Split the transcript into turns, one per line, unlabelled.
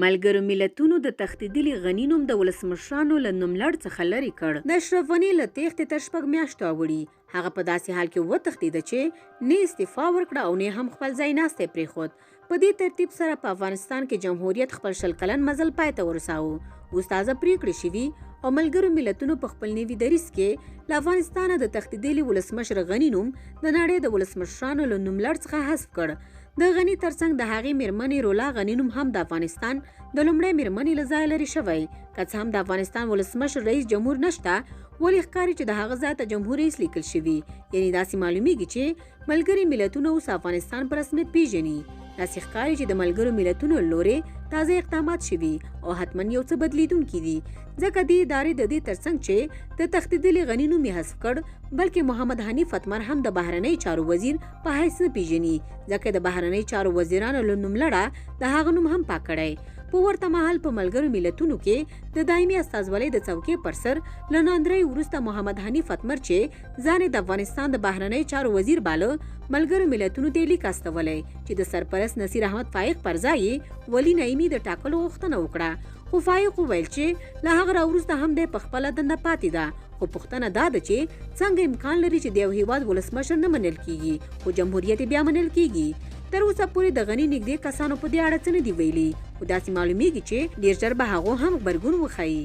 ملګرو ملتونو د تښتېدلي غني نوم د ولسمشرانو له نوملړ څخه لرې کړ. د اشرف غني له تېښتې تر 6 میاشتو اوړي هغه په داسې حال کې وتښتېده چې نه استعفا ورکړه او نه هم خپل ځای ناستی پرېښود. په دې ترتیب سره په افغانستان کې جمهوریت خپل 100 کلن مزل پای ته ورساوه. اوس تازه پریکړې شوي او ملګرو ملتونو په خپل نوي دریځ کې له افغانستانه د تښتېدلي ولسمشر غني نوم د نړۍ د ولسمشرانو له نوملړ څخه حذف کړ. د غني ترڅنګ د هغې میرمنې رولا غني نوم هم د افغانستان د لومړۍ میرمنې له ځایه لرې شوی. که څه هم د افغانستان ولسمشر رئیس جمهور نشته، ولې ښکاري چې د هغه ځای ته جمهور رئیس لیکل شوي. یعنې داسې معلومیږي چې ملګري ملتونه اوس افغانستان په رسمیت پیژني. داسې ښکاري چې د ملګرو ملتونو له لورې تازه اقدامات شوي او حتما یو څه بدلیدونکي دي، ځکه دې ادارې د دې ترڅنګ چې د تښتېدلي غني نوم یې حذف کړ، بلکې محمد حنیف اتمر هم د بهرنۍ چارو وزیر په حیث نه پیژني، ځکه د بهرنۍ چارو وزیرانو له نوملړه د هغه نوم هم پاک کړی. په ورته مهال په ملګرو ملتونو کې د دایمي استازولۍ د څوکۍ پر سر له ناندرۍ وروسته محمد حنیف اتمر چې ځان د افغانستان د بهرنۍ چارو وزیر باله، ملګرو ملتونو ته لیک استولی چې د سرپرست نصیر احمد فایق پر ځای ولی نعیمي د ټاکلو غوښتنه وکړه. خو فایق وویل چې له هغه راوروسته هم دی په خپله دنده پاتې ده. خو پوښتنه دا ده چې څنګه امکان لري چې د یو هیواد ولسمشر نه منل کیږي خو جمهوریت بیا منل کیږي. تر اوسه پورې د غني نږدې کسانو په دې اړه څه نه دي ویلي، خو داسې معلومیږي چې ډېر ژر به هغو هم غبرګون وښیي.